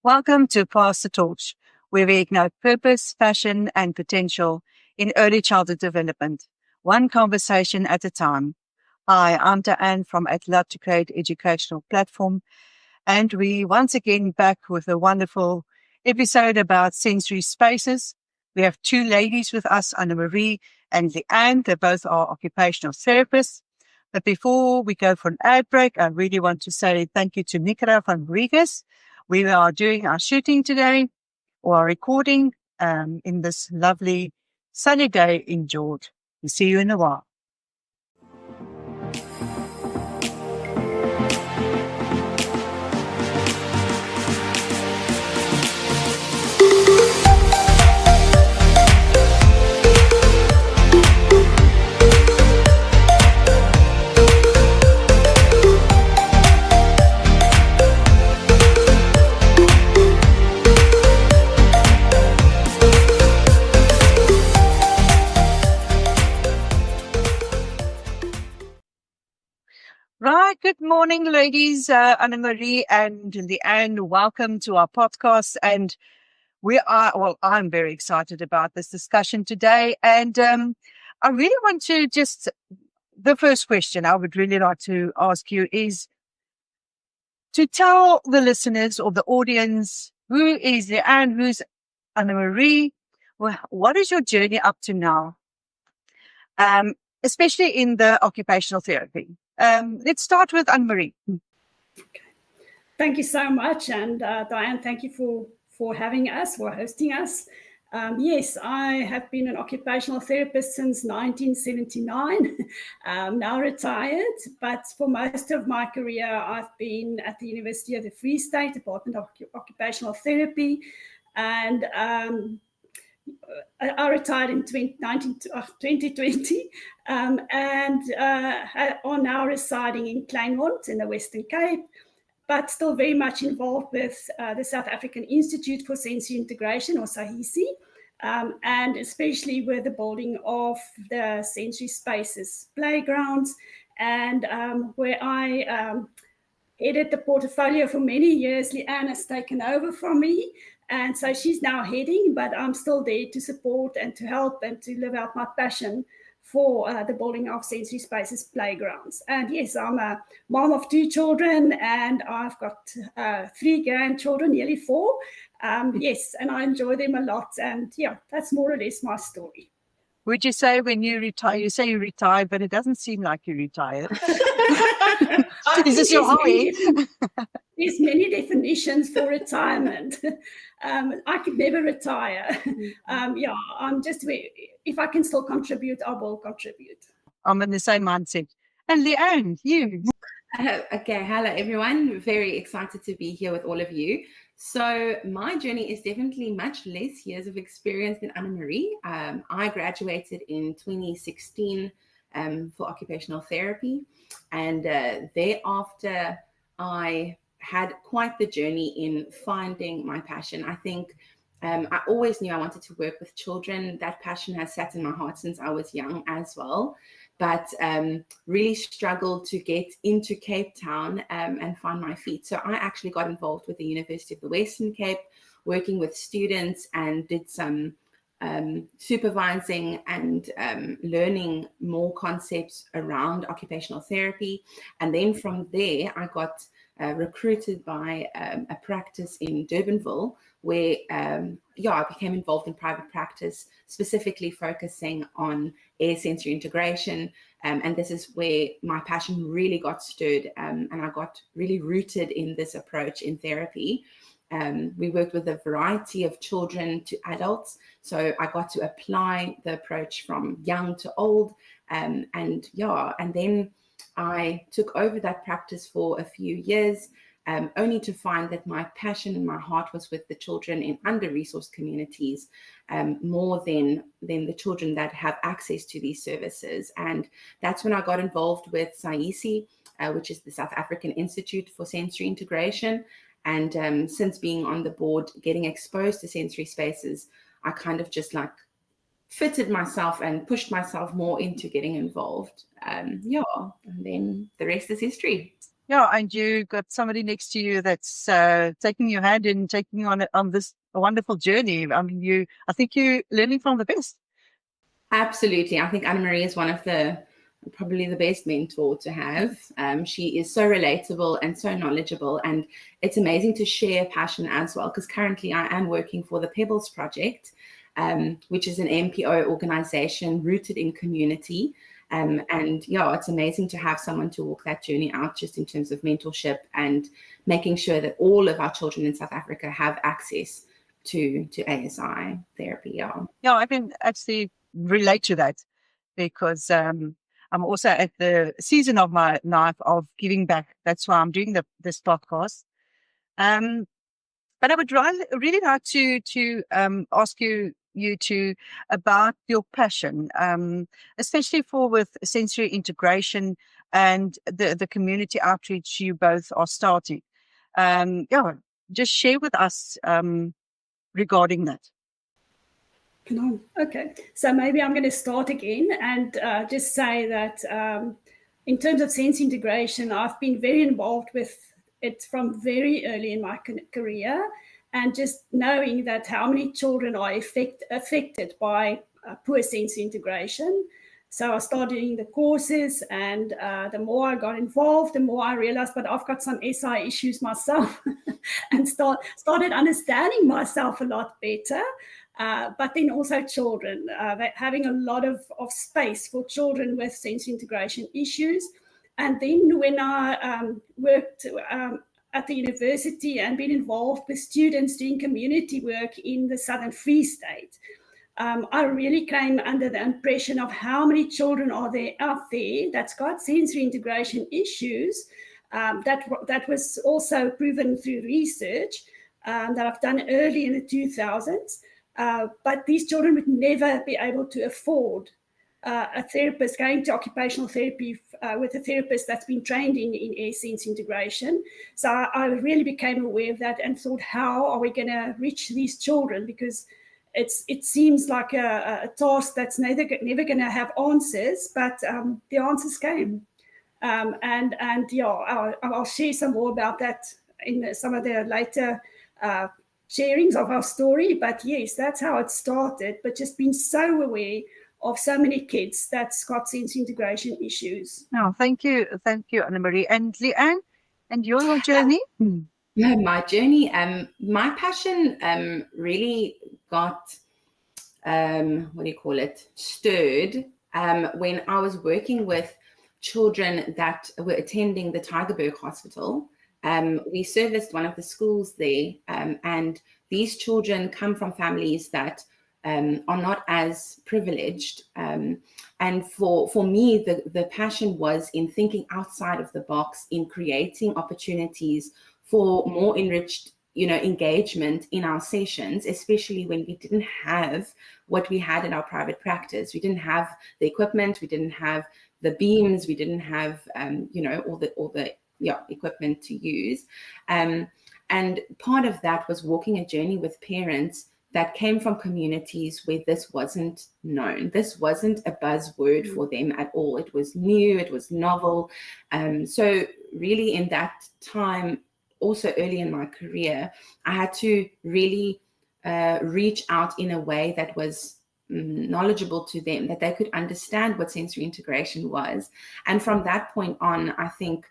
Welcome to Pass the Torch, where we ignite purpose, passion, and potential in early childhood development, one conversation at a time. Hi, I'm Leanne from At Love to Create Educational Platform, and we once again back with a wonderful episode about sensory spaces. We have two ladies with us, Annamarie and Leanne. They both are occupational therapists. But before we go for an ad break, I really want to say thank you to Nicola van Rodriguez. We are doing our shooting today, or our recording, in this lovely sunny day in George. We'll see you in a while. Right. Good morning, ladies. Annamarie and Leanne, welcome to our podcast. And I'm very excited about this discussion today. And I really want to the first question I would really like to ask you is to tell the listeners or the audience, who is Leanne, who's Annamarie? Well, what is your journey up to now? Especially in the occupational therapy. Let's start with Annamarie. Okay. Thank you so much. And Diane, thank you for having us, for hosting us. Yes, I have been an occupational therapist since 1979, now retired, but for most of my career, I've been at the University of the Free State, Department of Occupational Therapy, and I retired in 2020 and are now residing in Kleinmond in the Western Cape, but still very much involved with the South African Institute for Sensory Integration, or SAHISI, and especially with the building of the sensory spaces, playgrounds, and where I headed the portfolio for many years. Leanne has taken over from me. And so she's now heading, but I'm still there to support and to help and to live out my passion for the building of sensory spaces, playgrounds. And yes, I'm a mom of 2 children, and I've got 3 grandchildren, nearly 4. Yes, and I enjoy them a lot. And yeah, that's more or less my story. Would you say when you retire, you say you retired, but it doesn't seem like you retired. Is this your hobby? There's many definitions for retirement. I could never retire. I'm just, if I can still contribute, I will contribute. I'm in the same mindset. And Leanne, you. Okay, hello everyone. Very excited to be here with all of you. So my journey is definitely much less years of experience than Annamarie. I graduated in 2016 for occupational therapy, and thereafter I had quite the journey in finding my passion. I think I always knew I wanted to work with children. That passion has sat in my heart since I was young as well, but really struggled to get into Cape Town and find my feet. So I actually got involved with the University of the Western Cape, working with students, and did some supervising and learning more concepts around occupational therapy. And then from there, I got recruited by a practice in Durbanville, where I became involved in private practice, specifically focusing on air sensory integration. And this is where my passion really got stirred, and I got really rooted in this approach in therapy. We worked with a variety of children to adults, so I got to apply the approach from young to old, and then I took over that practice for a few years, only to find that my passion and my heart was with the children in under-resourced communities, more than the children that have access to these services. And that's when I got involved with SAHISI, which is the South African Institute for Sensory Integration. And since being on the board, getting exposed to sensory spaces, I kind of just fitted myself and pushed myself more into getting involved. And then the rest is history. Yeah, and you got somebody next to you that's taking your hand and taking you on this wonderful journey. I mean, I think you're learning from the best. Absolutely. I think Annamarie is one of probably the best mentor to have. She is so relatable and so knowledgeable, and it's amazing to share passion as well, because currently I am working for the Pebbles Project, which is an NPO organization rooted in community. And yeah, it's amazing to have someone to walk that journey out, just in terms of mentorship and making sure that all of our children in South Africa have access to ASI therapy. Yeah, I can actually relate to that, because I'm also at the season of my life of giving back. That's why I'm doing this podcast. But I would really like to ask you about your passion, especially with sensory integration and the community outreach you both are starting. Yeah, just share with us regarding that. Okay, so maybe I'm going to start again and just say that in terms of sense integration, I've been very involved with it from very early in my career, and just knowing that how many children are affected by poor sense integration. So I started doing the courses, and the more I got involved, the more I realized, but I've got some SI issues myself, and started understanding myself a lot better. But then also children, having a lot of space for children with sense integration issues. And then when I worked at the university and been involved with students doing community work in the Southern Free State, I really came under the impression of how many children are there out there that's got sensory integration issues. That was also proven through research that I've done early in the 2000s. But these children would never be able to afford a therapist, going to occupational therapy with a therapist that's been trained in air sense integration. So I really became aware of that and thought, how are we going to reach these children? Because it seems like a task that's never going to have answers, but the answers came. And yeah, I'll share some more about that in some of the later sharings of our story. But yes, that's how it started, but just being so aware of so many kids that's got sense integration issues. No, thank you, Annamarie. And Leanne, and your journey? Yeah, my journey, my passion really got, stirred when I was working with children that were attending the Tygerberg Hospital. We serviced one of the schools there, and these children come from families that are not as privileged. And for me, the passion was in thinking outside of the box, in creating opportunities for more enriched, engagement in our sessions, especially when we didn't have what we had in our private practice. We didn't have the equipment, we didn't have the beams, we didn't have, all the equipment to use. And part of that was walking a journey with parents that came from communities where this wasn't known. This wasn't a buzzword for them at all. It was new, it was novel. So really in that time, also early in my career, I had to really reach out in a way that was knowledgeable to them, that they could understand what sensory integration was. And from that point on, I think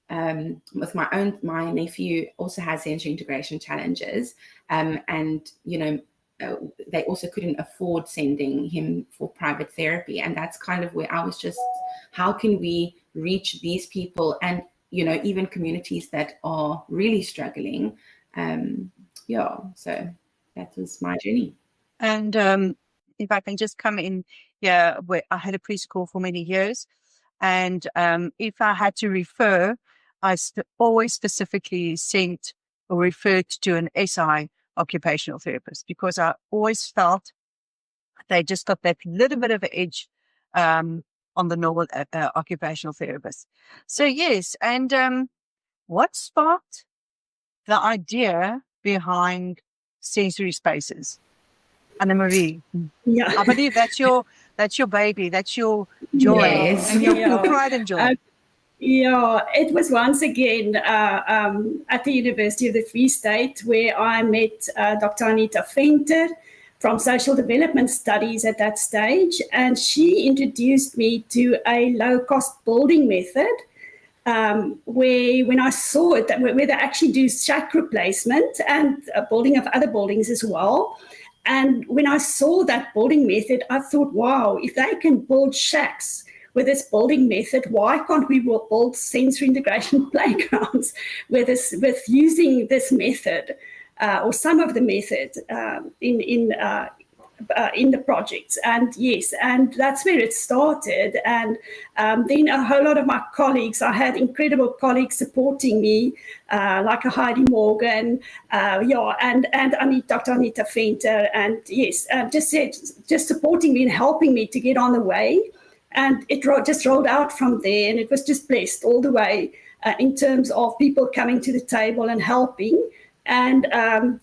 with my nephew also has sensory integration challenges, and they also couldn't afford sending him for private therapy. And that's kind of where I was just, how can we reach these people and even communities that are really struggling? So that was my journey. And if I can just come in here, where I had a preschool for many years, and if I had to refer, I always specifically sent or referred to an SI occupational therapist, because I always felt they just got that little bit of an edge on the normal occupational therapist. So yes, and what sparked the idea behind sensory spaces? Annamarie, Yeah, I believe that's your baby, that's your joy, Yes. and your pride and joy. Yeah, it was once again at the University of the Free State where I met Dr. Anita Venter from Social Development Studies at that stage, and she introduced me to a low-cost building method where when I saw it, where they actually do shack replacement and building of other buildings as well. And when I saw that building method, I thought, wow, if they can build shacks with this building method, why can't we build sensory integration playgrounds with using this method or some of the method in the projects? And yes, and that's where it started. And then a whole lot of my colleagues, I had incredible colleagues supporting me, like a Heidi Morgan, and Dr. Anita Venter, and yes, just supporting me and helping me to get on the way. And it just rolled out from there, and it was just blessed all the way in terms of people coming to the table and helping. And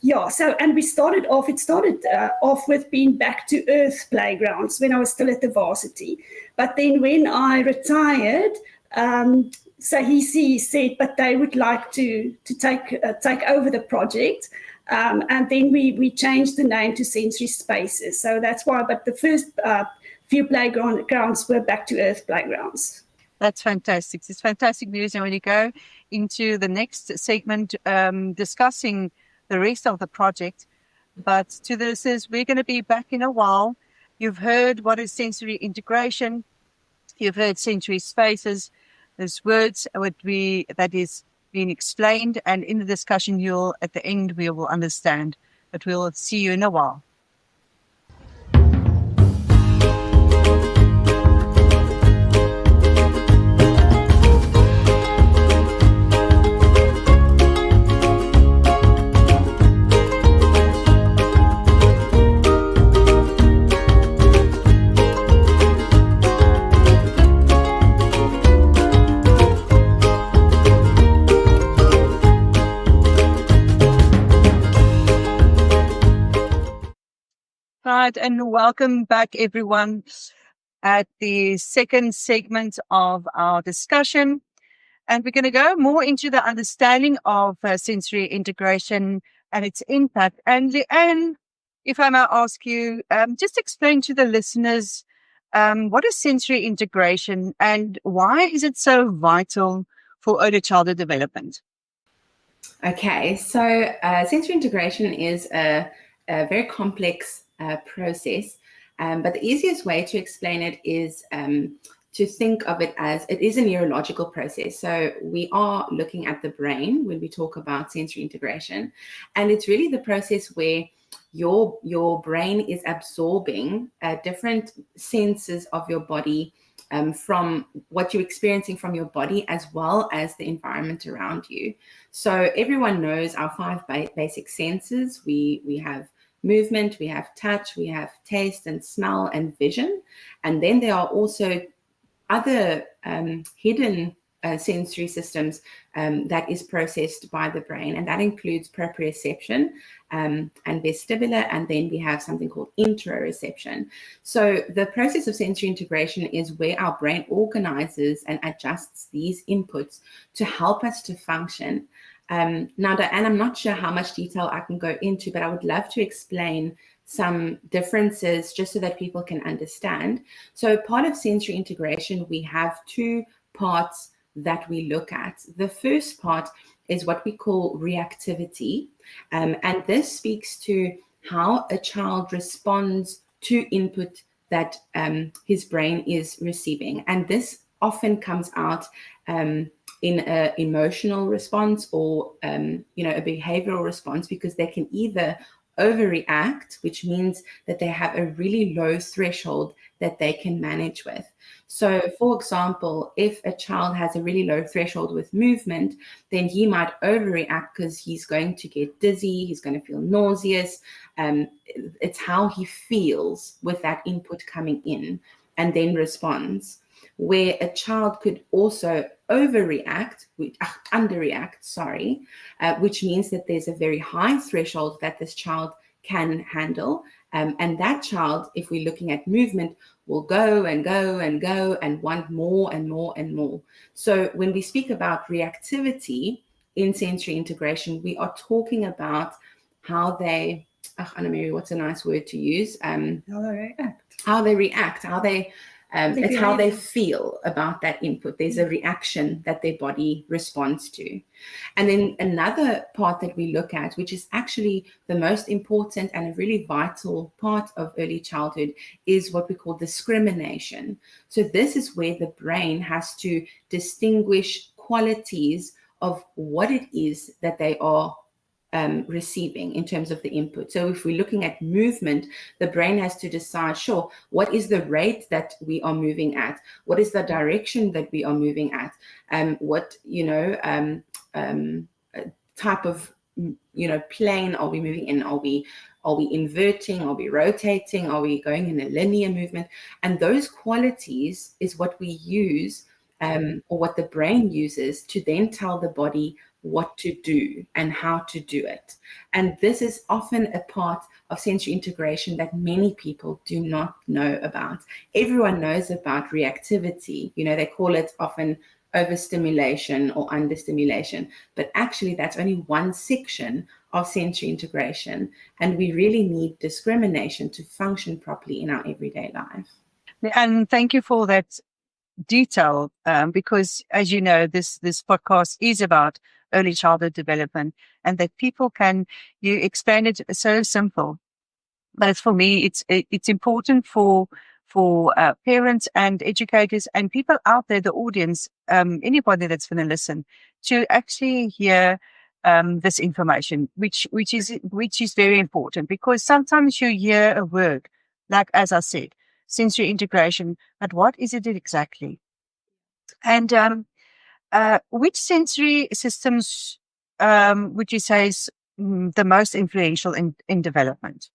it started off with being back to earth playgrounds when I was still at the varsity. But then when I retired, he said, but they would like to take over the project. And then we changed the name to Sensory Spaces. So that's why, but the first few playgrounds were back to earth playgrounds. That's fantastic. It's fantastic news. And when you go into the next segment, discussing the rest of the project, but to the listeners, we're going to be back in a while. You've heard what is sensory integration. You've heard sensory spaces. There's words that is being explained, and in the discussion, at the end, we will understand. But we'll see you in a while. Right, and welcome back, everyone, at the second segment of our discussion. And we're going to go more into the understanding of sensory integration and its impact. And Leanne, if I may ask you, just explain to the listeners what is sensory integration and why is it so vital for early childhood development? Okay, so sensory integration is a very complex process, but the easiest way to explain it is to think of it as it is a neurological process. So we are looking at the brain when we talk about sensory integration, and it's really the process where your brain is absorbing different senses of your body from what you're experiencing from your body as well as the environment around you. So everyone knows our 5 basic senses. We have movement, we have touch, we have taste and smell and vision. And then there are also other hidden sensory systems that is processed by the brain, and that includes proprioception and vestibular, and then we have something called interoception. So the process of sensory integration is where our brain organizes and adjusts these inputs to help us to function. Now, Diane, I'm not sure how much detail I can go into, but I would love to explain some differences just so that people can understand. So part of sensory integration, we have 2 parts that we look at. The first part is what we call reactivity. And this speaks to how a child responds to input that his brain is receiving. And this often comes out in an emotional response or a behavioral response, because they can either overreact, which means that they have a really low threshold that they can manage with. So, for example, if a child has a really low threshold with movement, then he might overreact because he's going to get dizzy, he's going to feel nauseous. It's how he feels with that input coming in and then responds. Where a child could also underreact, which means that there's a very high threshold that this child can handle. And that child, if we're looking at movement, will go and go and go and want more and more and more. So when we speak about reactivity in sensory integration, we are talking about how they, Annamarie, what's a nice word to use? How they react. How they react, it's how they feel about that input. There's a reaction that their body responds to. And then another part that we look at, which is actually the most important and a really vital part of early childhood, is what we call discrimination. So this is where the brain has to distinguish qualities of what it is that they are receiving in terms of the input. So if we're looking at movement, the brain has to decide, sure, what is the rate that we are moving at? What is the direction that we are moving at? What, type of, plane are we moving in? Are we inverting? Are we rotating? Are we going in a linear movement? And those qualities is what we use, or what the brain uses to then tell the body what to do and how to do it. And this is often a part of sensory integration that many people do not know about. Everyone knows about reactivity. They call it often overstimulation or understimulation, but actually that's only one section of sensory integration. And we really need discrimination to function properly in our everyday life. And thank you for that detail, because as you know, this podcast is about early childhood development, and that people you explain it so simple, but for me it's important for parents and educators and people out there, the audience, anybody that's going to listen, to actually hear this information, which is very important, because sometimes you hear a word like, as I said, sensory integration, but what is it exactly? And which sensory systems would you say is the most influential in development?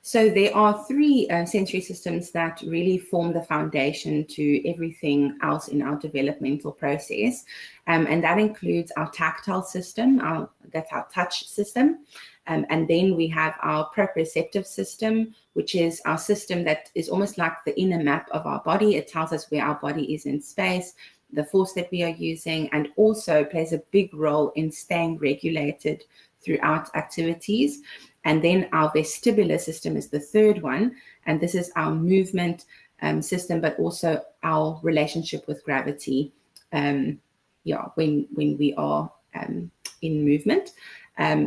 So there are three sensory systems that really form the foundation to everything else in our developmental process. And that includes our tactile system, that's our touch system. And then we have our proprioceptive system, which is our system that is almost like the inner map of our body. It tells us where our body is in space, the force that we are using, and also plays a big role in staying regulated throughout activities. And then our vestibular system is the third one. And this is our movement system, but also our relationship with gravity, when we are in movement.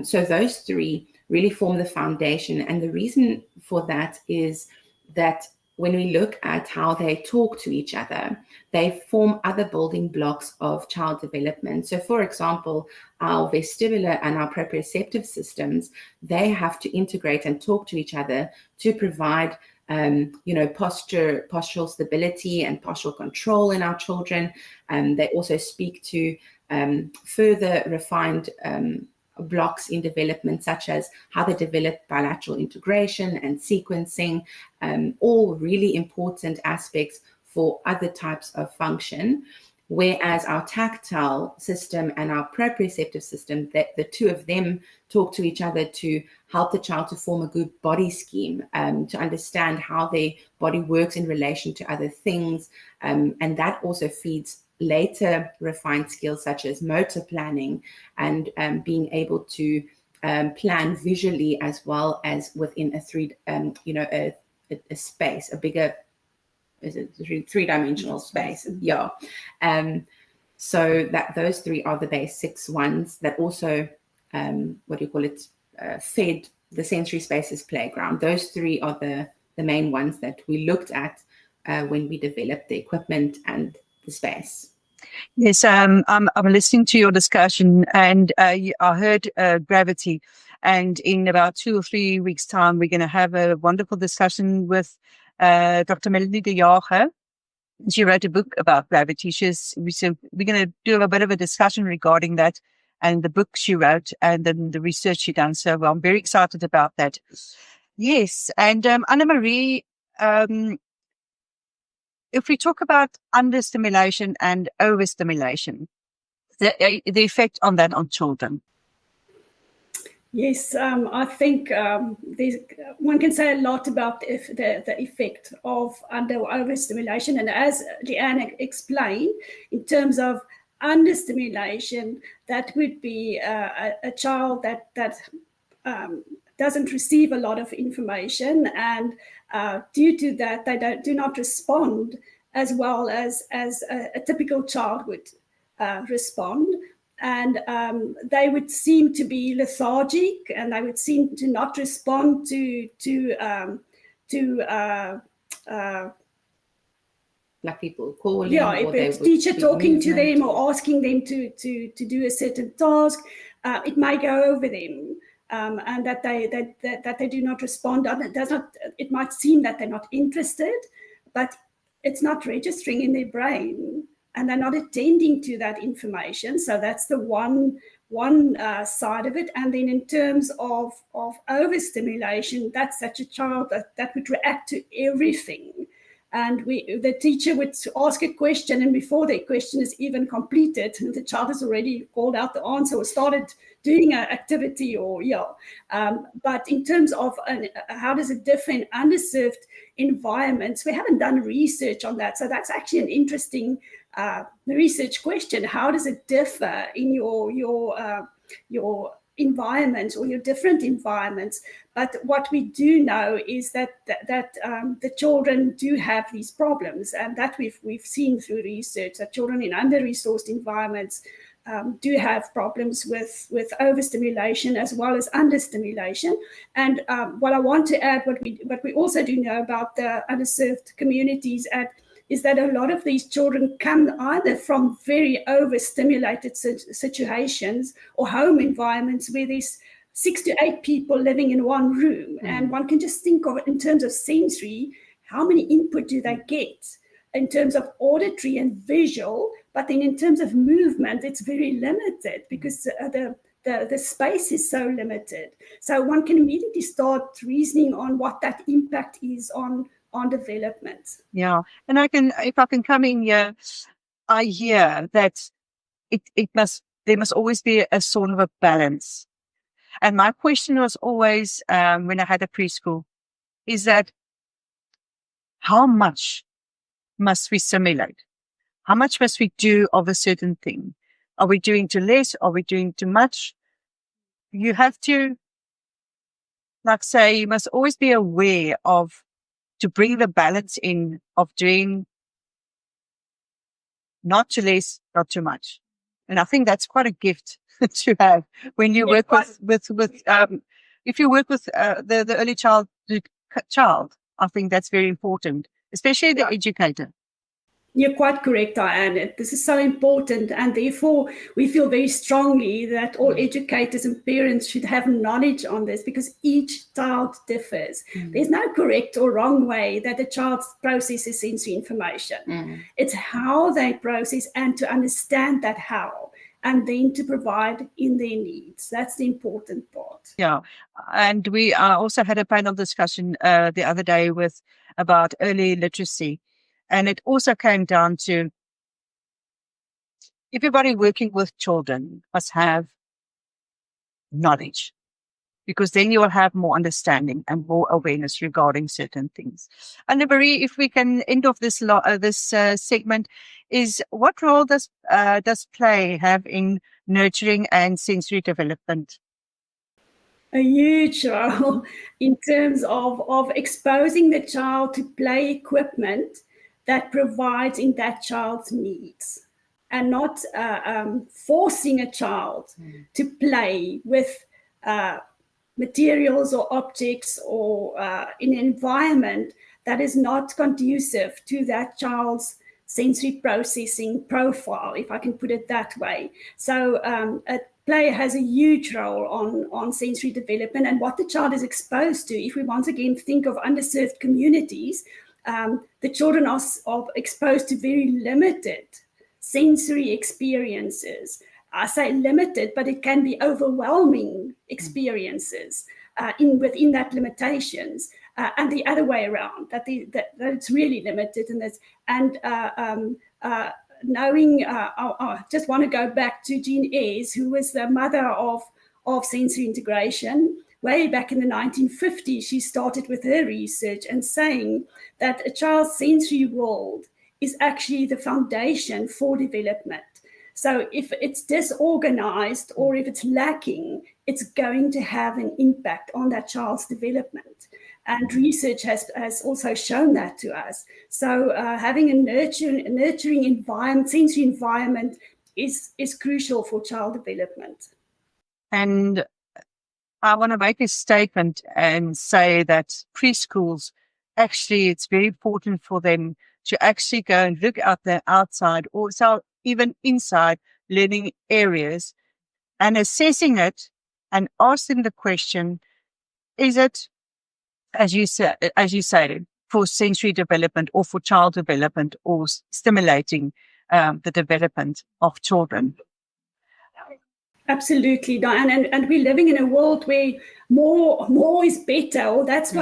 So those three really form the foundation. And the reason for that is that when we look at how they talk to each other, they form other building blocks of child development. So for example, our vestibular and our proprioceptive systems, they have to integrate and talk to each other to provide postural stability and postural control in our children. They also speak to further refined blocks in development, such as how they develop bilateral integration and sequencing, all really important aspects for other types of function. Whereas our tactile system and our proprioceptive system, the two of them talk to each other to help the child to form a good body scheme, to understand how their body works in relation to other things. And that also feeds later refined skills such as motor planning and being able to plan visually as well as within a space, a bigger, is it three-dimensional space? Yeah. So that those three are the basics ones that also, fed the sensory spaces playground. Those three are the main ones that we looked at when we developed the equipment and the space. Yes, I'm listening to your discussion, and I heard gravity. And in about 2 or 3 weeks' time, we're going to have a wonderful discussion with Dr. Melanie de Jager. She wrote a book about gravity. We're going to do a bit of a discussion regarding that, and the book she wrote, and then the research she done. So I'm very excited about that. Yes, and Annamarie, if we talk about understimulation and overstimulation, the effect on that on children. Yes, I think one can say a lot about the effect of overstimulation. And as Leanne explained, in terms of understimulation, that would be a child that doesn't receive a lot of information, and due to that, they do not respond as well as a typical child would respond. And they would seem to be lethargic, and they would seem to not respond to like people calling, if it's teacher talking to them or asking them to do a certain task, it may go over them. And that they do not respond. It might seem that they're not interested, but it's not registering in their brain, and they're not attending to that information. So that's the one side of it. And then in terms of overstimulation, that's such a child that would react to everything. And the teacher would ask a question, and before the question is even completed, the child has already called out the answer or started doing an activity, but in terms of how does it differ in underserved environments, we haven't done research on that. So that's actually an interesting research question. How does it differ in your environments or your different environments? But what we do know is that the children do have these problems, and that we've seen through research that children in under-resourced environments do have problems with overstimulation as well as understimulation. And what I want to add, what we also do know about the underserved communities is that a lot of these children come either from very overstimulated situations or home environments where there's 6 to 8 people living in one room. And one can just think of it in terms of sensory, how many input do they get in terms of auditory and visual, but then in terms of movement, it's very limited because the space is so limited. So one can immediately start reasoning on what that impact is on development. Yeah, and if I can come in here, I hear that there must always be a sort of a balance. And my question was always, when I had a preschool, is that how much must we simulate? How much must we do of a certain thing? Are we doing too less? Are we doing too much? You have to, you must always be aware to bring the balance in of doing not too less, not too much. And I think that's quite a gift to have when you work with if you work with the early child, I think that's very important, especially the educator. You're quite correct, Diane. This is so important, and therefore we feel very strongly that all educators and parents should have knowledge on this, because each child differs. There's no correct or wrong way that a child processes sensory information. It's how they process, and to understand that how, and then to provide in their needs. That's the important part. Yeah, and we also had a panel discussion the other day about early literacy. And it also came down to everybody working with children must have knowledge, because then you will have more understanding and more awareness regarding certain things. Annamarie, if we can end off this segment, is what role does play have in nurturing and sensory development? A huge role in terms of exposing the child to play equipment that provides in that child's needs, and not forcing a child to play with materials or objects or in an environment that is not conducive to that child's sensory processing profile, if I can put it that way. So play has a huge role on sensory development and what the child is exposed to. If we once again think of underserved communities, the children are exposed to very limited sensory experiences. I say limited, but it can be overwhelming experiences within that limitations, and the other way around, that it's really limited. Knowing, I just want to go back to Jean Ayres, who was the mother of of sensory integration. Way back in the 1950s, she started with her research and saying that a child's sensory world is actually the foundation for development. So if it's disorganized or if it's lacking, it's going to have an impact on that child's development. And research has also shown that to us. So having a nurturing environment, sensory environment is crucial for child development. And I want to make a statement and say that preschools, actually, it's very important for them to actually go and look at the outside or so even inside learning areas and assessing it and ask them the question, is it, as you said, for sensory development or for child development or stimulating the development of children? Absolutely, Diane. And we're living in a world where more is better, or that's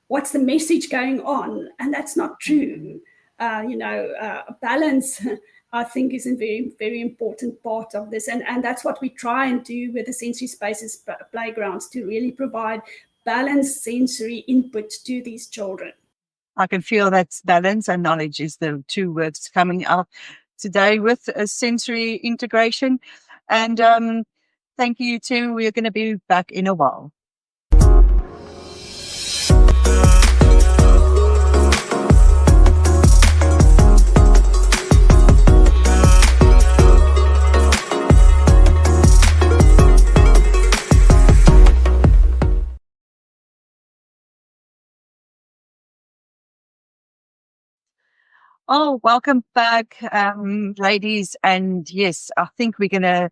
what's the message going on. And that's not true. Balance, I think, is a very, very important part of this. And that's what we try and do with the sensory spaces playgrounds, to really provide balanced sensory input to these children. I can feel that balance and knowledge is the two words coming out today with sensory integration. And thank you, Tim. We're going to be back in a while. Oh, welcome back, ladies. And yes, I think we're going to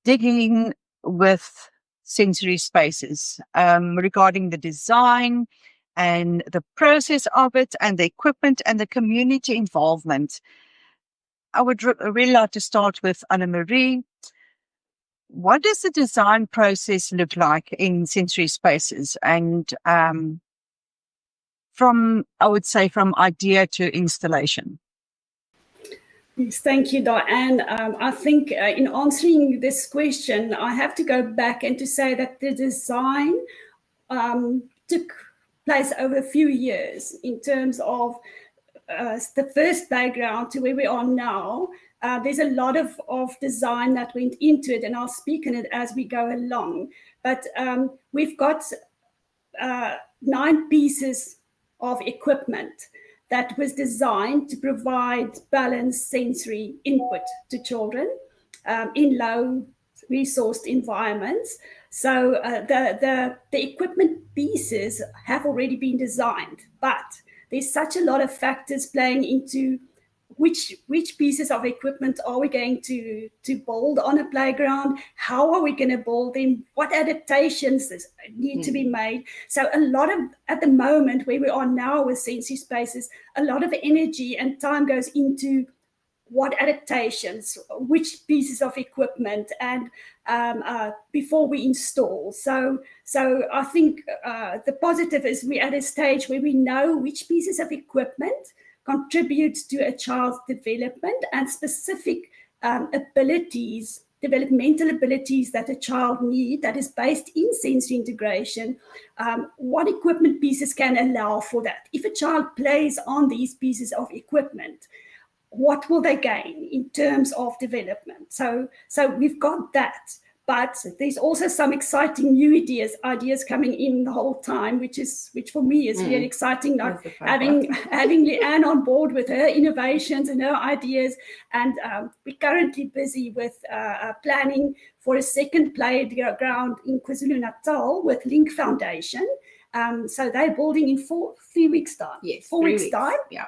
dig in with sensory spaces regarding the design and the process of it and the equipment and the community involvement. I would really like to start with Annamarie. What does the design process look like in sensory spaces? And from idea to installation? Yes, thank you, Diane. I think in answering this question, I have to go back and to say that the design took place over a few years in terms of the first playground to where we are now. There's a lot of design that went into it, and I'll speak on it as we go along. But we've got 9 pieces of equipment that was designed to provide balanced sensory input to children in low resourced environments. So the equipment pieces have already been designed, but there's such a lot of factors playing into which pieces of equipment are we going to build on a playground? How are we going to build them? What adaptations need to be made? So a lot of, at the moment where we are now with sensory spaces, a lot of energy and time goes into what adaptations, which pieces of equipment, and before we install. So I think the positive is we're at a stage where we know which pieces of equipment contribute to a child's development and specific abilities, developmental abilities that a child needs, that is based in sensory integration. What equipment pieces can allow for that? If a child plays on these pieces of equipment, what will they gain in terms of development? So we've got that. But there's also some exciting new ideas coming in the whole time, which for me is really exciting. Not having Leanne on board with her innovations and her ideas, and we're currently busy with planning for a second playground in KwaZulu-Natal with Link Foundation. So they're building in 3 weeks' time. Yes, 4 weeks' time. Yeah.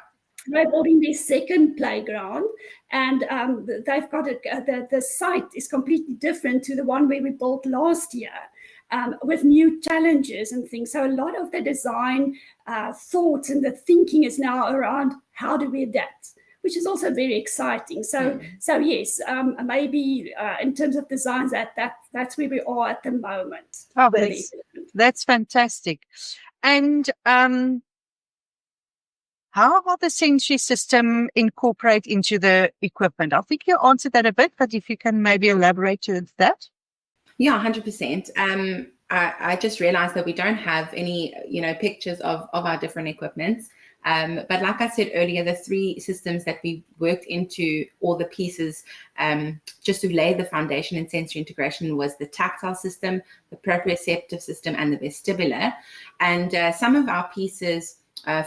They're building their second playground, and they've got the site is completely different to the one where we built last year, with new challenges and things. So a lot of the design thoughts and the thinking is now around how do we adapt, which is also very exciting. So yes, maybe in terms of designs, that's where we are at the moment. Oh, that's fantastic. And how will the sensory system incorporate into the equipment? I think you answered that a bit, but if you can maybe elaborate to that. Yeah, 100%. I just realized that we don't have any, pictures of our different equipments. But like I said earlier, the 3 systems that we worked into, all the pieces, just to lay the foundation in sensory integration, was the tactile system, the proprioceptive system, and the vestibular. And some of our pieces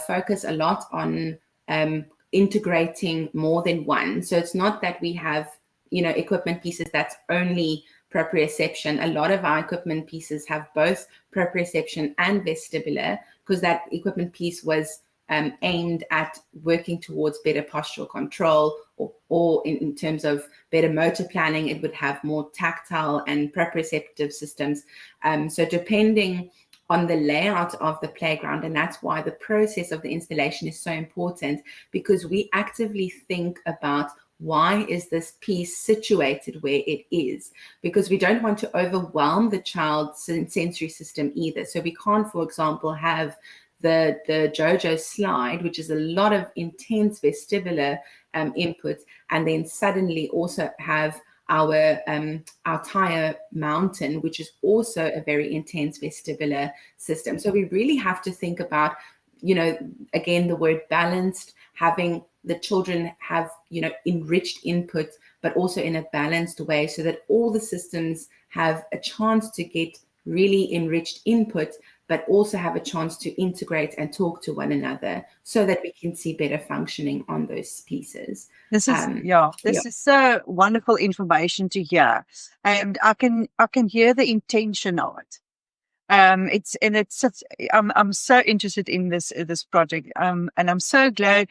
focus a lot on integrating more than one. So it's not that we have, equipment pieces that's only proprioception. A lot of our equipment pieces have both proprioception and vestibular, because that equipment piece was aimed at working towards better postural control, or in terms of better motor planning, it would have more tactile and proprioceptive systems. So depending on the layout of the playground, and that's why the process of the installation is so important, because we actively think about why is this piece situated where it is, because we don't want to overwhelm the child's sensory system either. So we can't, for example, have the JoJo slide, which is a lot of intense vestibular input, and then suddenly also have our tire mountain, which is also a very intense vestibular system. So we really have to think about, again, the word balanced, having the children have, enriched input, but also in a balanced way, so that all the systems have a chance to get really enriched input, but also have a chance to integrate and talk to one another, so that we can see better functioning on those pieces. This is so wonderful information to hear, and I can hear the intention of it. I'm so interested in this project, and I'm so glad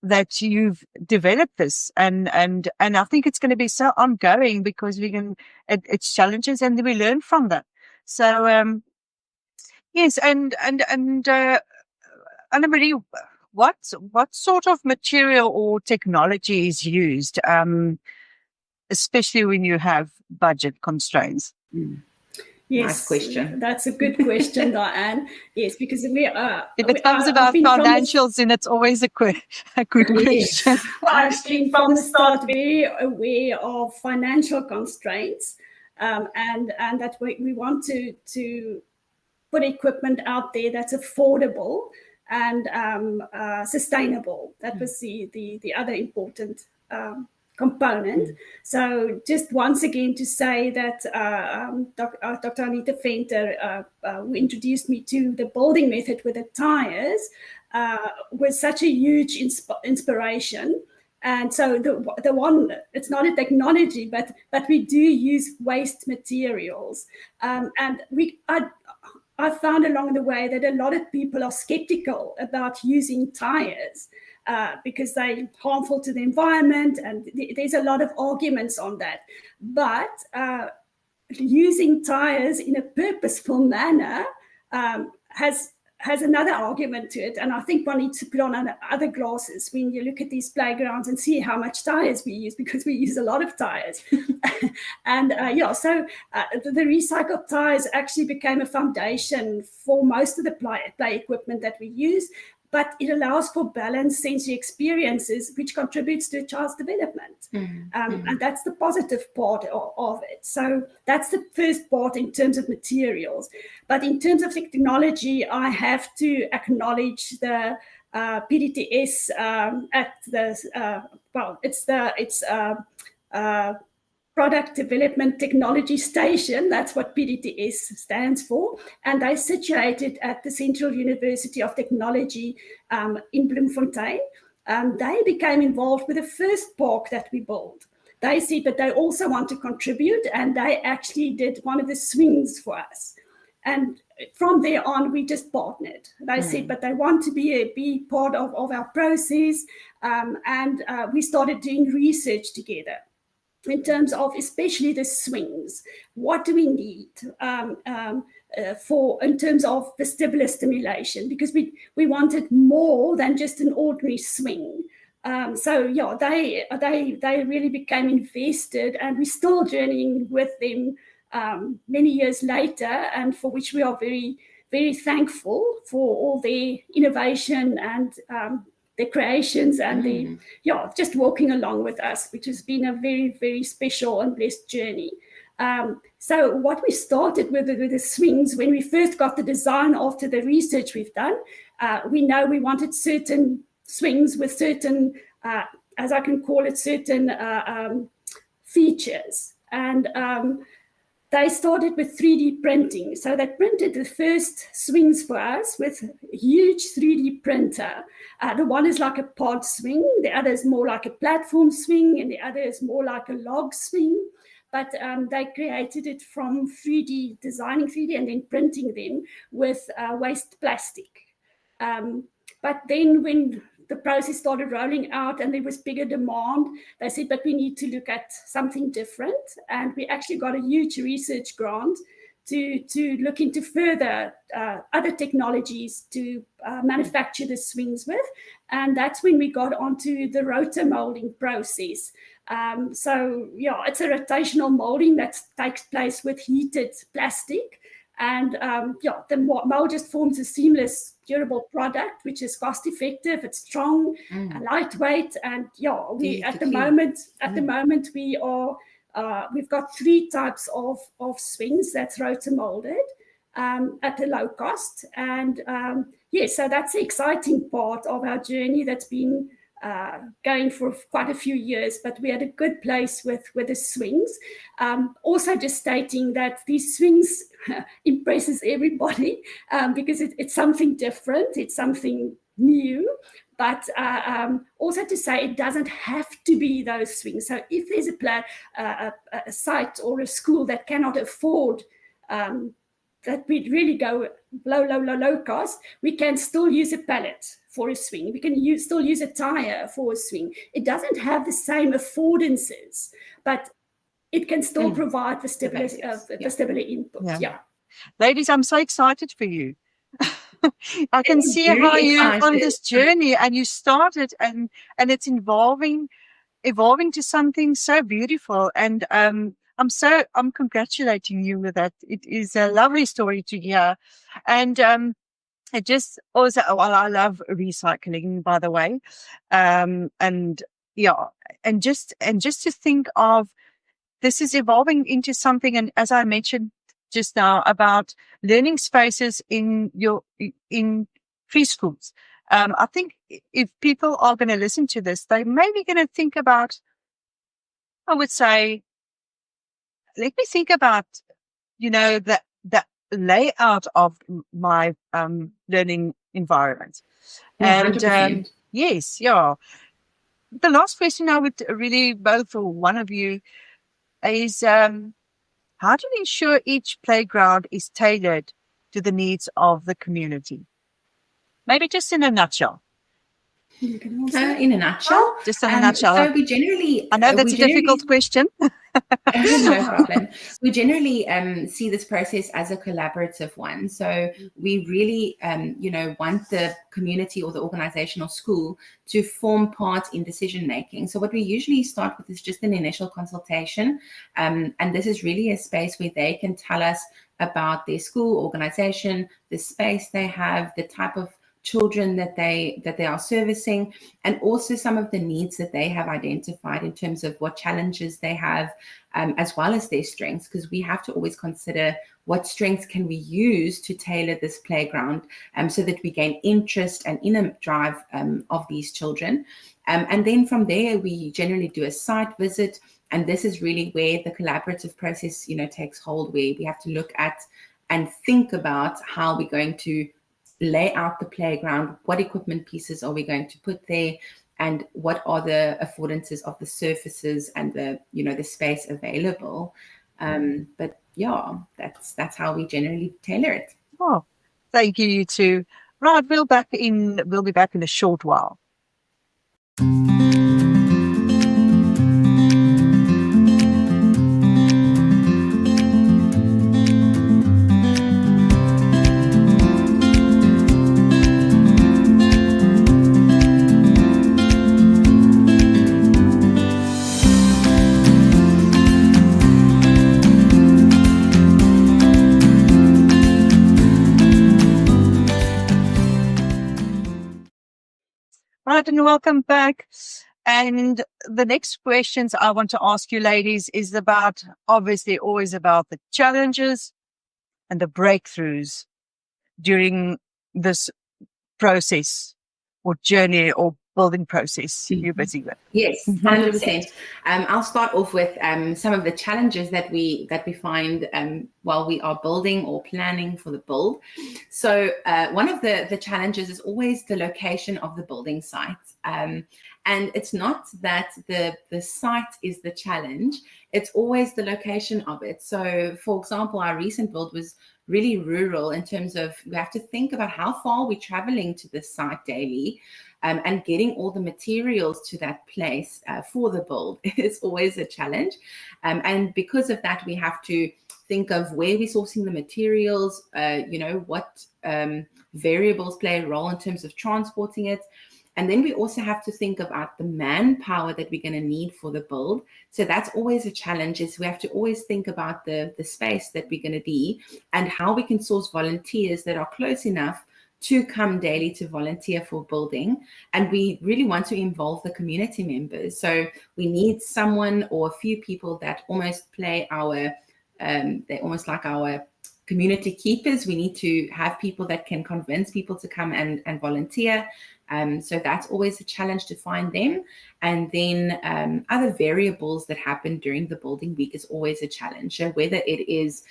that you've developed this, and I think it's going to be so ongoing, because it's challenges and we learn from that. So yes, and Annamarie, what sort of material or technology is used, especially when you have budget constraints? Yes, nice question. That's a good question, Leanne. Yes, because if it comes about financials, then it's always a good question. I've been from the start very aware of financial constraints, and that we want to put equipment out there that's affordable and sustainable. That was the other important component. So just once again to say that Dr. Anita Venter, who introduced me to the building method with the tires, was such a huge inspiration. And so the one, it's not a technology, but we do use waste materials. And I found along the way that a lot of people are skeptical about using tires because they're harmful to the environment, and there's a lot of arguments on that. But using tires in a purposeful manner has another argument to it, and I think one needs to put on other glasses when you look at these playgrounds and see how much tires we use, because we use a lot of tires. And so the recycled tires actually became a foundation for most of the play equipment that we use, but it allows for balanced sensory experiences, which contributes to a child's development. And that's the positive part of it. So that's the first part in terms of materials. But in terms of technology, I have to acknowledge the PDTS at the, it's Product Development Technology Station. That's what PDTS stands for. And they're situated at the Central University of Technology in Bloemfontein. They became involved with the first park that we built. They said that they also want to contribute, and they actually did one of the swings for us. And from there on, we just partnered. They said, but they want to be part of our process. And we started doing research together in terms of especially the swings. What do we need for in terms of vestibular stimulation? Because we wanted more than just an ordinary swing. They really became invested, and we're still journeying with them many years later, and for which we are very, very thankful for all their innovation and the creations and just walking along with us, which has been a very, very special and blessed journey. So what we started with the swings, when we first got the design after the research we've done, we know we wanted certain swings with certain, as I can call it, certain features. And they started with 3D printing. So they printed the first swings for us with a huge 3D printer. The one is like a pod swing, the other is more like a platform swing, and the other is more like a log swing. But they created it from 3D, designing 3D and then printing them with waste plastic. But then when the process started rolling out and there was bigger demand, they said, but we need to look at something different. And we actually got a huge research grant to look into further other technologies to manufacture the swings with. And that's when we got onto the rotor molding process. So yeah, it's a rotational molding that takes place with heated plastic. And yeah, the mold just forms a seamless, durable product, which is cost effective. It's strong, lightweight, and yeah, we at the moment we are we've got 3 types of swings that's rotor molded at a low cost. And yeah, so that's the exciting part of our journey that's been going for quite a few years, but we're at a good place with the swings. Also just stating that these swings impresses everybody because it's something different, it's something new, but also to say it doesn't have to be those swings. So if there's a site or a school that cannot afford that we really go low cost, we can still use a pallet for a swing. We can still use a tire for a swing. It doesn't have the same affordances, but it can still provide the stability input. Yeah. Ladies, I'm so excited for you. I can see how you're on this journey, and you started, and it's evolving to something so beautiful. And I'm congratulating you with that. It is a lovely story to hear. And it just also, well, I love recycling, by the way. And yeah, and just to think of this is evolving into something. And as I mentioned just now about learning spaces in preschools, I think if people are going to listen to this, they may be going to think about, I would say, let me think about, the layout of my learning environment. And yes, yeah. The last question I would really, both for one of you, is how do you ensure each playground is tailored to the needs of the community? Maybe just in a nutshell. In a nutshell? Just in a nutshell. So we generally... I know that's a difficult question. No problem. We generally see this process as a collaborative one. So we really, want the community or the organization or school to form part in decision making. So what we usually start with is just an initial consultation. And this is really a space where they can tell us about their school organization, the space they have, the type of children that they are servicing, and also some of the needs that they have identified in terms of what challenges they have, as well as their strengths, because we have to always consider what strengths can we use to tailor this playground so that we gain interest and inner drive of these children. And then from there, we generally do a site visit, and this is really where the collaborative process, takes hold, where we have to look at and think about how we're going to lay out the playground, what equipment pieces are we going to put there, and what are the affordances of the surfaces and the space available. But yeah, that's how we generally tailor it. Oh, thank you two. Right, we'll be back in a short while. Right, and welcome back. And the next questions I want to ask you, ladies, is about, obviously, always about the challenges and the breakthroughs during this process or journey or building process you're busy with. Yes, 100%. I'll start off with some of the challenges that we find while we are building or planning for the build. So one of the challenges is always the location of the building site. And it's not that the site is the challenge, it's always the location of it. So for example, our recent build was really rural in terms of we have to think about how far we're traveling to the site daily. And getting all the materials to that place for the build is always a challenge. And because of that, we have to think of where we're sourcing the materials, what variables play a role in terms of transporting it. And then we also have to think about the manpower that we're going to need for the build. So that's always a challenge, is we have to always think about the space that we're going to be and how we can source volunteers that are close enough to come daily to volunteer for building. And we really want to involve the community members. So we need someone or a few people that almost play they're almost like our community keepers. We need to have people that can convince people to come and volunteer. So that's always a challenge to find them. And then other variables that happen during the building week is always a challenge. So whether it is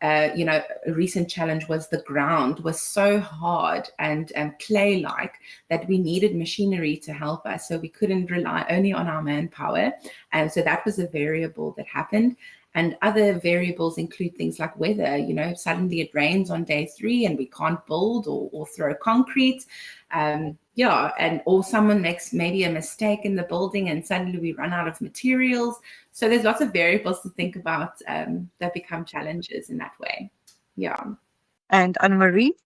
a recent challenge was the ground was so hard and clay-like that we needed machinery to help us. So we couldn't rely only on our manpower. And so that was a variable that happened. And other variables include things like weather. Suddenly it rains on day 3 and we can't build or throw concrete. Or someone makes maybe a mistake in the building and suddenly we run out of materials. So there's lots of variables to think about that become challenges in that way. Yeah. And Annamarie?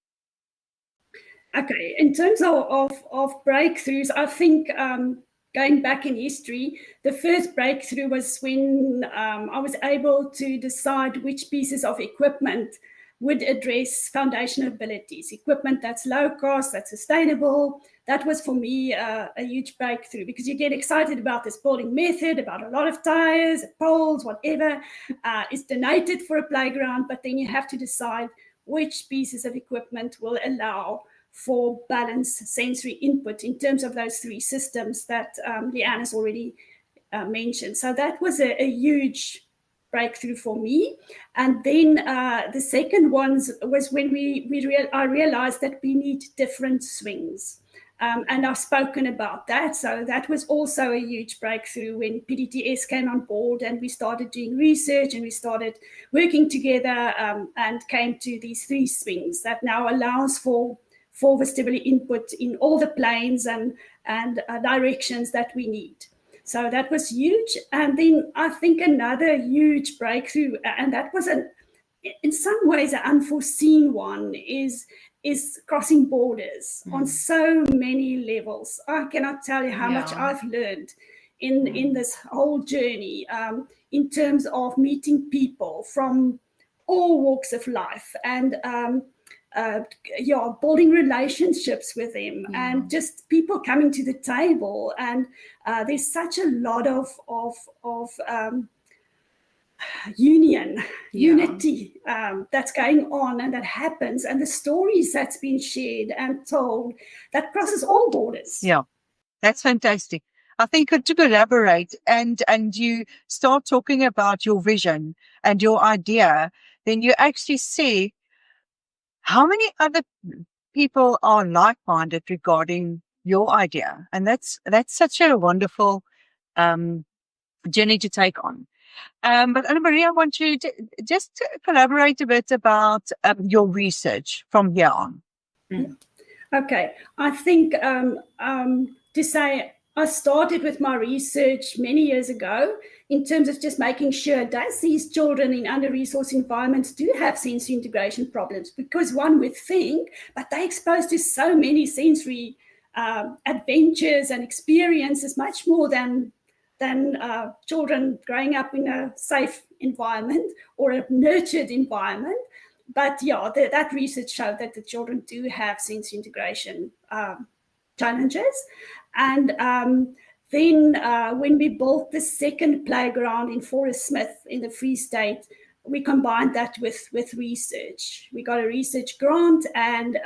Okay, in terms of breakthroughs, I think going back in history, the first breakthrough was when I was able to decide which pieces of equipment would address foundational abilities, equipment that's low cost, that's sustainable. That was for me a huge breakthrough, because you get excited about this building method, about a lot of tires, poles, whatever is donated for a playground, but then you have to decide which pieces of equipment will allow for balanced sensory input in terms of those 3 systems that Leanne has already mentioned. So that was a huge breakthrough for me. And then the second one was when I realized that we need different swings. And I've spoken about that. So that was also a huge breakthrough when PDTS came on board and we started doing research and we started working together and came to these 3 swings that now allows for vestibular input in all the planes and directions that we need. So that was huge. And then I think another huge breakthrough, and that was in some ways an unforeseen one, is crossing borders on so many levels. I cannot tell you how much I've learned in this whole journey in terms of meeting people from all walks of life and building relationships with them and just people coming to the table. And there's such a lot of unity that's going on and that happens, and the stories that's been shared and told that crosses all borders. Yeah, that's fantastic. I think to collaborate and you start talking about your vision and your idea, then you actually see how many other people are like-minded regarding your idea. And that's such a wonderful journey to take on. But Annamarie, I want you to just collaborate a bit about your research from here on. Okay, I think to say I started with my research many years ago in terms of just making sure, does these children in under-resourced environments do have sensory integration problems? Because one would think, but they're exposed to so many sensory adventures and experiences, much more than children growing up in a safe environment or a nurtured environment. But that research showed that the children do have sensory integration challenges. And Then when we built the second playground in Forest Smith in the Free State, we combined that with research. We got a research grant, and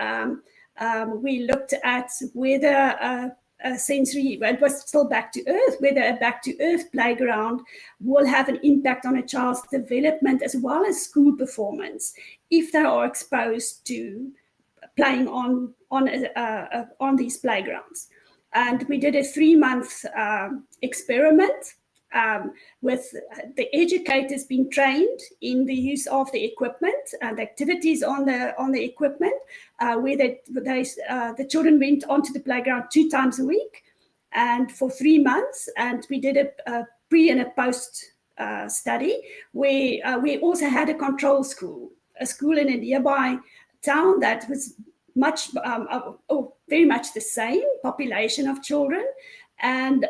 we looked at whether a sensory, it was still back to earth, whether a back to earth playground will have an impact on a child's development as well as school performance if they are exposed to playing on these playgrounds. And we did a 3-month experiment with the educators being trained in the use of the equipment and activities on the equipment, where the children went onto the playground 2 times a week, and for 3 months. And we did a pre and a post study where we also had a control school, a school in a nearby town that was very much the same population of children. And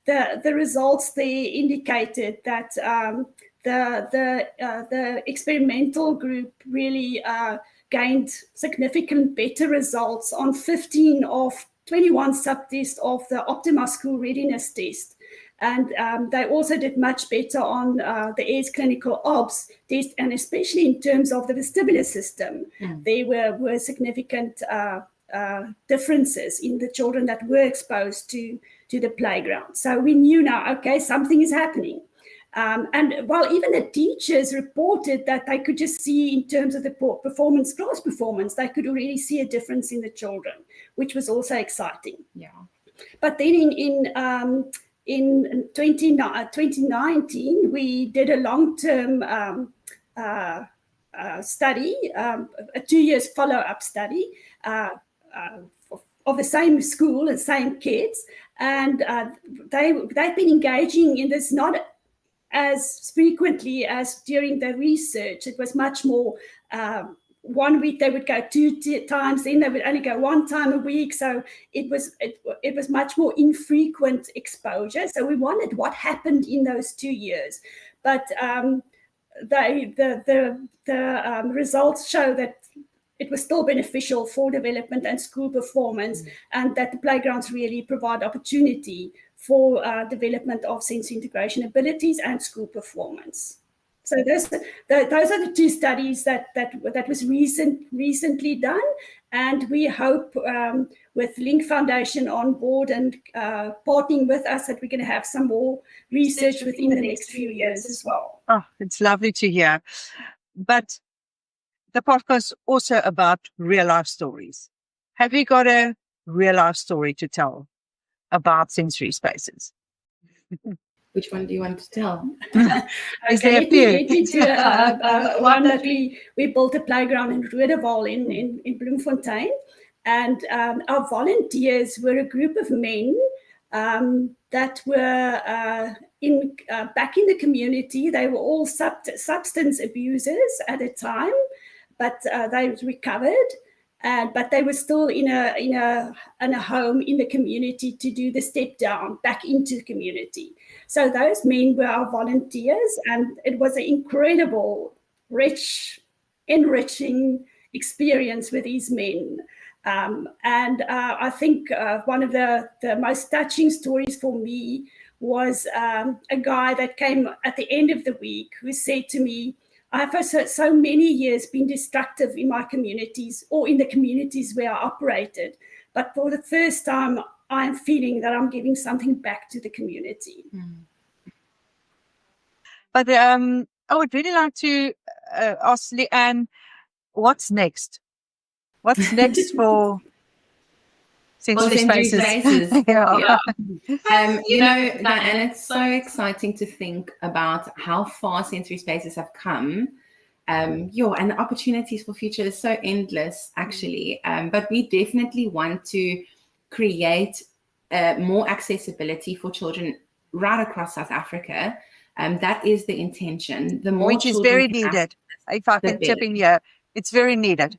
the results there indicated that the experimental group really gained significant better results on 15 of 21 subtests of the Optima School Readiness Test. And they also did much better on the AIRS Clinical Obs test, and especially in terms of the vestibular system. There were significant differences in the children that were exposed to the playground. So we knew now, okay, something is happening. And while even the teachers reported that they could just see in terms of the performance, class performance, they could already see a difference in the children, which was also exciting. Yeah. But then in 2019, we did a long-term study, a 2 years follow-up study of the same school and same kids, and they've been engaging in this not as frequently as during the research. It was much more. 1 week they would go 2 times, then they would only go 1 time a week. So it was much more infrequent exposure. So we wondered what happened in those 2 years, but the results show that it was still beneficial for development and school performance, and that the playgrounds really provide opportunity for development of sensory integration abilities and school performance. So those are the 2 studies that was recently done, and we hope with Link Foundation on board and partnering with us that we're going to have some more research within the next few years as well. Oh, it's lovely to hear. But the podcast is also about real life stories. Have you got a real life story to tell about sensory spaces? Which one do you want to tell? Is there a few? Let me do one that we built a playground in Roodeval in Bloemfontein. And our volunteers were a group of men that were back in the community. They were all substance abusers at the time, but they recovered. But they were still in a home in the community to do the step down back into the community. So those men were our volunteers, and it was an incredible, rich, enriching experience with these men. And I think one of the most touching stories for me was a guy that came at the end of the week who said to me, I have for so many years been destructive in my communities or in the communities where I operated. But for the first time, I'm feeling that I'm giving something back to the community. But I would really like to ask Leanne, what's next? What's next for sensory spaces? Yeah. Diane, it's so exciting to think about how far sensory spaces have come. And the opportunities for future is so endless, actually. But we definitely want to create more accessibility for children right across South Africa. That is the intention. The more, which is very needed. If I can chip in here, it's very needed.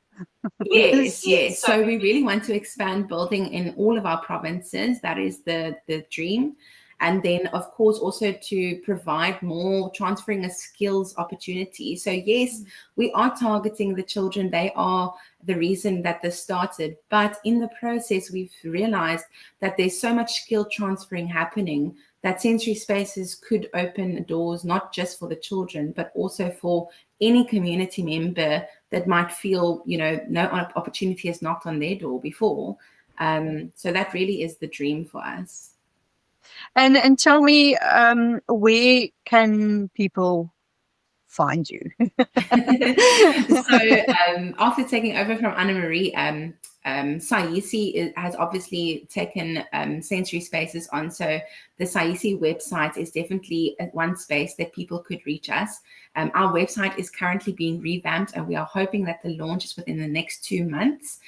Yes. So we really want to expand building in all of our provinces. That is the dream. And then, of course, also to provide more transferring of skills opportunities. So yes, we are targeting the children. They are the reason that this started. But in the process, we've realized that there's so much skill transferring happening that sensory spaces could open doors, not just for the children, but also for any community member that might feel, no opportunity has knocked on their door before. So that really is the dream for us. And tell me, where can people find you? So after taking over from Annamarie, Saisi has obviously taken sensory spaces on. So the Saisi website is definitely one space that people could reach us. Our website is currently being revamped, and we are hoping that the launch is within the next 2 months.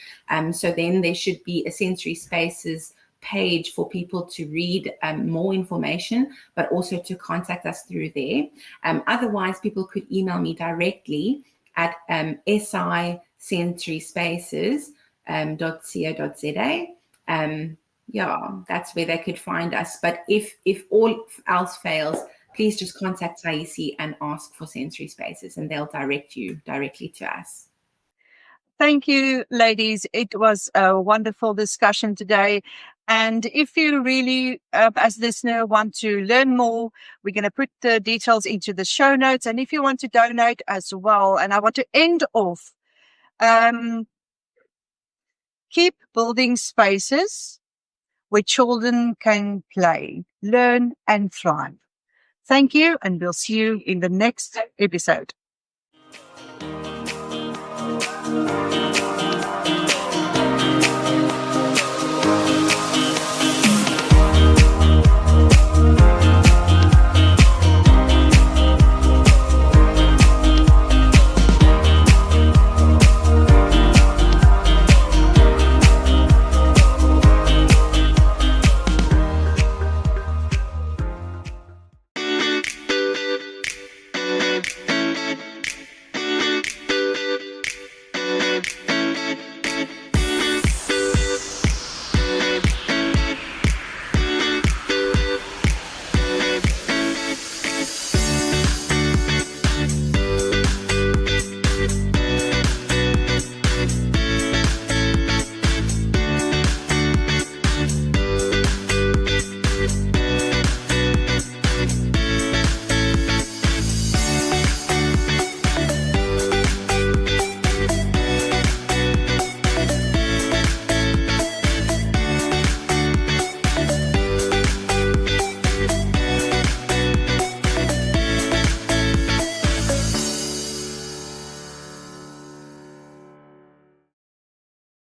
So then there should be a sensory spaces page for people to read more information, but also to contact us through there. Otherwise, people could email me directly at sisensoryspaces.co.za. That's where they could find us. But if all else fails, please just contact Saisi and ask for sensory spaces, and they'll direct you directly to us. Thank you, ladies. It was a wonderful discussion today. And if you really, as a listener, want to learn more, we're going to put the details into the show notes. And if you want to donate as well, and I want to end off, keep building spaces where children can play, learn, and thrive. Thank you, and we'll see you in the next episode.